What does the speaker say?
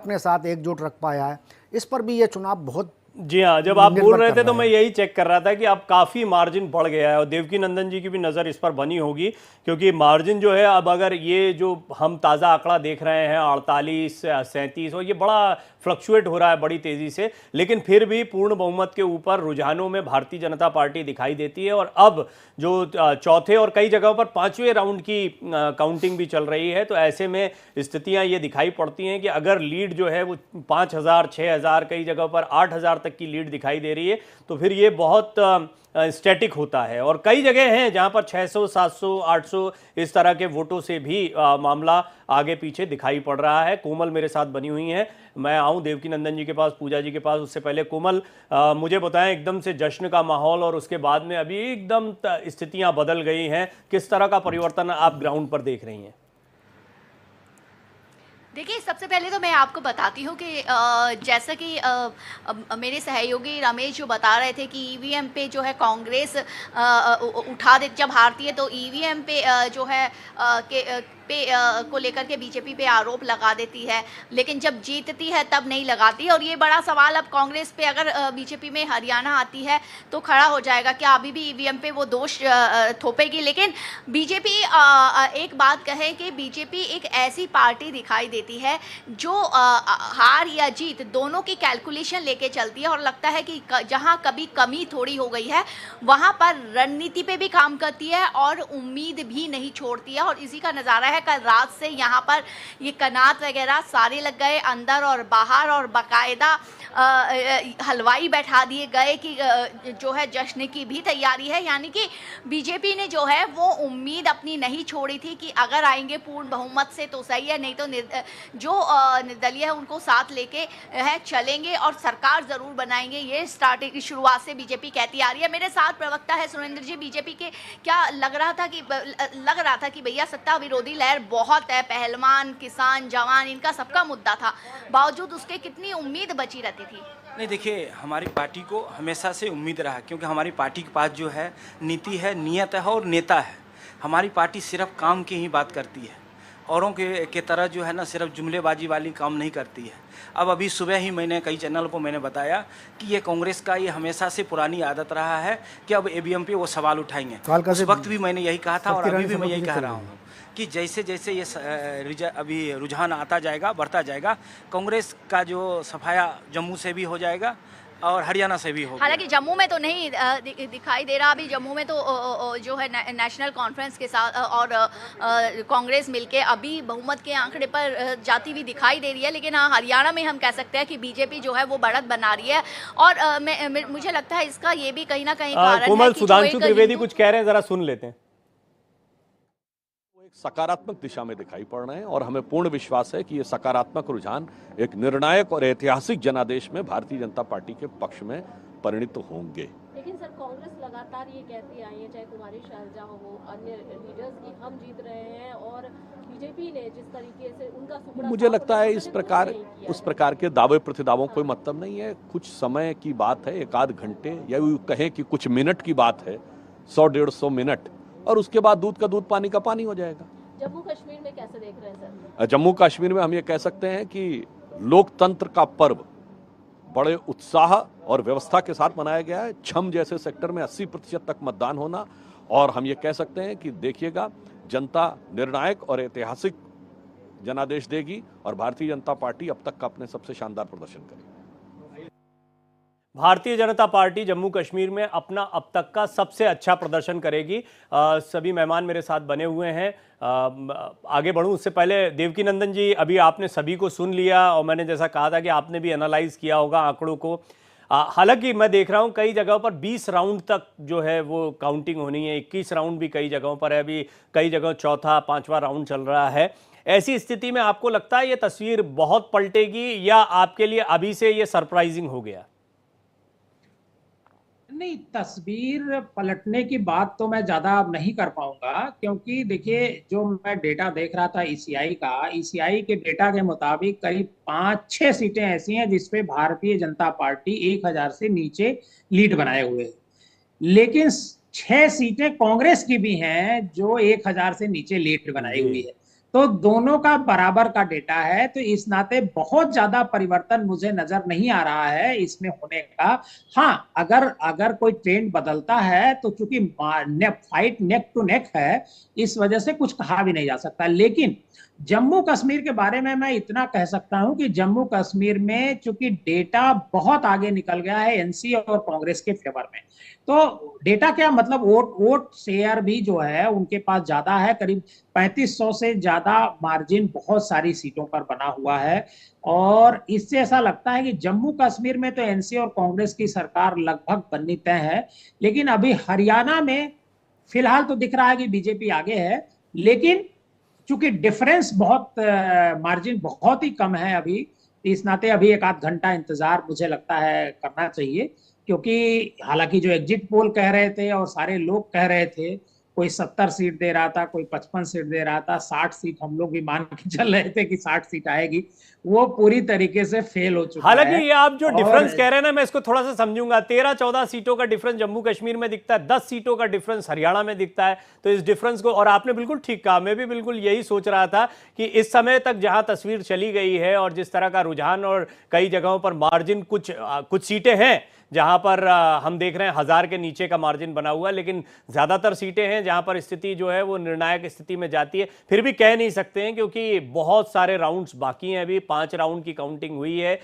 अपने साथ एकजुट रख पाया है। इस पर भी ये चुनाव बहुत जी हाँ, जब आप बोल रहे थे तो है। मैं यही चेक कर रहा था कि अब काफ़ी मार्जिन बढ़ गया है और देवकी नंदन जी की भी नज़र इस पर बनी होगी, क्योंकि मार्जिन जो है अब अगर ये जो हम ताज़ा आंकड़ा देख रहे हैं 48 37 और ये बड़ा फ्लक्चुएट हो रहा है बड़ी तेज़ी से, लेकिन फिर भी पूर्ण बहुमत के ऊपर रुझानों में भारतीय जनता पार्टी दिखाई देती है। और अब जो चौथे और कई जगहों पर पाँचवें राउंड की काउंटिंग भी चल रही है, तो ऐसे में स्थितियाँ ये दिखाई पड़ती हैं कि अगर लीड जो है वो 5,000 6,000 कई जगहों पर 8,000 तक की लीड दिखाई दे रही है, तो फिर ये बहुत स्टैटिक होता है। और कई जगह हैं जहां पर 600 700 800 इस तरह के वोटों से भी मामला आगे पीछे दिखाई पड़ रहा है। कोमल मेरे साथ बनी हुई हैं, मैं आऊं देवकी नंदन जी के पास, पूजा जी के पास, उससे पहले कोमल मुझे बताएं, एकदम से जश्न का माहौल और उसके बाद में अभी एकदम स्थितियां बदल गई हैं, किस तरह का परिवर्तन आप ग्राउंड पर देख रही हैं? देखिए, सबसे पहले तो मैं आपको बताती हूँ कि जैसा कि मेरे सहयोगी रमेश जो बता रहे थे कि ईवीएम पे जो है कांग्रेस उठा दे, जब हारती है तो ईवीएम पे जो है को लेकर के बीजेपी पे आरोप लगा देती है, लेकिन जब जीतती है तब नहीं लगाती। और ये बड़ा सवाल अब कांग्रेस पे, अगर बीजेपी में हरियाणा आती है तो खड़ा हो जाएगा, क्या अभी भी ईवीएम पे वो दोष थोपेगी? लेकिन बीजेपी एक बात कहे कि बीजेपी एक ऐसी पार्टी दिखाई देती है जो हार या जीत दोनों की कैलकुलेशन लेके चलती है, और लगता है कि जहां कभी कमी थोड़ी हो गई है वहां पर रणनीति पे भी काम करती है और उम्मीद भी नहीं छोड़ती है। और इसी का नज़ारा है, कल रात से यहाँ पर ये कनात वगैरह सारे लग गए अंदर और बाहर, और बाकायदा हलवाई बैठा दिए गए कि जो है जश्न की भी तैयारी है। यानी कि बीजेपी ने जो है वो उम्मीद अपनी नहीं छोड़ी थी कि अगर आएंगे पूर्ण बहुमत से तो सही है, नहीं तो जो निर्दलीय है उनको साथ लेके है चलेंगे और सरकार ज़रूर बनाएंगे। ये स्टार्टिंग शुरुआत से बीजेपी कहती आ रही है। मेरे साथ प्रवक्ता है सुरेंद्र जी, बीजेपी के क्या लग रहा था कि भैया सत्ता विरोधी लहर बहुत है, पहलवान किसान जवान इनका सबका मुद्दा था, बावजूद उसके कितनी उम्मीद बची रहती थी? नहीं, देखिए, हमारी पार्टी को हमेशा से उम्मीद रहा, क्योंकि हमारी पार्टी के पास जो है नीति है, नियत है और नेता है। हमारी पार्टी सिर्फ काम की ही बात करती है, औरों के तरह जो है ना सिर्फ जुमलेबाजी वाली काम नहीं करती है। अब अभी सुबह ही मैंने कई चैनल पर मैंने बताया कि ये कांग्रेस का ये हमेशा से पुरानी आदत रहा है कि अब ईवीएम पे वो सवाल उठाएंगे। उस वक्त भी मैंने यही कहा था और अभी भी मैं यही कह रहा हूँ कि जैसे जैसे ये अभी रुझान आता जाएगा, बढ़ता जाएगा, कांग्रेस का जो सफाया जम्मू से भी हो जाएगा और हरियाणा से भी होगा। हालांकि जम्मू में तो नहीं दिखाई दे रहा अभी। जम्मू में तो जो है नेशनल कॉन्फ्रेंस के साथ और कांग्रेस मिलके अभी बहुमत के आंकड़े पर जाती हुई दिखाई दे रही है। लेकिन हरियाणा में हम कह सकते हैं कि बीजेपी जो है वो बढ़त बना रही है। और मुझे लगता है इसका ये भी कहीं ना कहीं कारण है कोमल, कि सुधांशु त्रिवेदी कुछ कह रहे हैं, जरा सुन लेते हैं। सकारात्मक दिशा में दिखाई पड़ रहे हैं और हमें पूर्ण विश्वास है कि ये सकारात्मक रुझान एक निर्णायक और ऐतिहासिक जनादेश में भारतीय जनता पार्टी के पक्ष में परिणित होंगे। लेकिन सर, कांग्रेस लगातार ये कहती आई है, चाहे कुमारी शैलजा हो, अन्य लीडर्स, की हम जीत रहे हैं, और बीजेपी ने जिस तरीके से उनका सुपड़ा, मुझे लगता है उस प्रकार के दावे प्रतिदावों कोई मतलब नहीं है। कुछ समय की बात है, एक आध घंटे या यूं कहें कि कुछ मिनट की बात है, 100-150 मिनट, और उसके बाद दूध का दूध पानी का पानी हो जाएगा। जम्मू कश्मीर में कैसे देख रहे हैं सर? जम्मू कश्मीर में हम ये कह सकते हैं कि लोकतंत्र का पर्व बड़े उत्साह और व्यवस्था के साथ मनाया गया है। छम जैसे सेक्टर में 80% तक मतदान होना, और हम ये कह सकते हैं कि देखिएगा, जनता निर्णायक और ऐतिहासिक जनादेश देगी और भारतीय जनता पार्टी अब तक का अपने सबसे शानदार प्रदर्शन करेगी। भारतीय जनता पार्टी जम्मू कश्मीर में अपना अब तक का सबसे अच्छा प्रदर्शन करेगी। सभी मेहमान मेरे साथ बने हुए हैं। आगे बढ़ूं उससे पहले देवकी नंदन जी, अभी आपने सभी को सुन लिया और मैंने जैसा कहा था कि आपने भी एनालाइज किया होगा आंकड़ों को। हालांकि मैं देख रहा हूं कई जगहों पर 20 राउंड तक जो है वो काउंटिंग होनी है, 21 राउंड भी कई जगहों पर है, अभी कई जगहों चौथा 5वां राउंड चल रहा है। ऐसी स्थिति में आपको लगता है ये तस्वीर बहुत पलटेगी या आपके लिए अभी से ये सरप्राइजिंग हो गया? नहीं, तस्वीर पलटने की बात तो मैं ज्यादा अब नहीं कर पाऊंगा, क्योंकि देखिए, जो मैं डेटा देख रहा था ईसीआई के डेटा के मुताबिक करीब 5-6 सीटें ऐसी हैं जिसपे भारतीय जनता पार्टी 1000 से नीचे लीड बनाए हुए है। लेकिन 6 सीटें कांग्रेस की भी हैं जो 1000 से नीचे लीड बनाई हुई है। तो दोनों का बराबर का डेटा है, तो इस नाते बहुत ज्यादा परिवर्तन मुझे नजर नहीं आ रहा है इसमें होने का। हाँ, अगर कोई ट्रेंड बदलता है तो चूंकि फाइट नेक टू नेक है, इस वजह से कुछ कहा भी नहीं जा सकता। लेकिन जम्मू कश्मीर के बारे में मैं इतना कह सकता हूं कि जम्मू कश्मीर में चूंकि डेटा बहुत आगे निकल गया है एनसी और कांग्रेस के फेवर में, तो डेटा क्या मतलब वोट शेयर भी जो है उनके पास ज्यादा है, करीब 3500 से ज्यादा मार्जिन बहुत सारी सीटों पर बना हुआ है। और इससे ऐसा लगता है कि जम्मू कश्मीर में तो एनसी और कांग्रेस की सरकार लगभग बननी तय है। लेकिन अभी हरियाणा में फिलहाल तो दिख रहा है कि बीजेपी आगे है, लेकिन चूंकि डिफरेंस बहुत मार्जिन बहुत ही कम है अभी, इस नाते अभी एक आध घंटा इंतजार मुझे लगता है करना चाहिए। क्योंकि हालांकि जो एग्जिट पोल कह रहे थे और सारे लोग कह रहे थे, कोई 70 सीट दे रहा था, कोई 55 सीट दे रहा था, 60 सीट हम लोग भी मान के चल रहे थे कि 60 सीट आएगी, वो पूरी तरीके से फेल हो चुका है। हालांकि ये आप जो डिफरेंस कह रहे हैं ना, मैं इसको थोड़ा सा समझूंगा। 13-14 सीटों का डिफरेंस जम्मू कश्मीर में दिखता है, 10 सीटों का डिफरेंस हरियाणा में दिखता है। तो इस डिफरेंस को, और आपने बिल्कुल ठीक कहा, मैं भी बिल्कुल यही सोच रहा था कि इस समय तक जहां तस्वीर चली गई है और जिस तरह का रुझान, और कई जगहों पर मार्जिन कुछ सीटें हैं जहां पर हम देख रहे हैं 1000 के नीचे का मार्जिन बना हुआ है, लेकिन ज्यादातर सीटें हैं जहां पर स्थिति जो है वो निर्णायक स्थिति में जाती है। फिर भी कह नहीं सकते हैं क्योंकि बहुत सारे राउंड्स बाकी हैं, अभी 5 राउंड की काउंटिंग हुई है।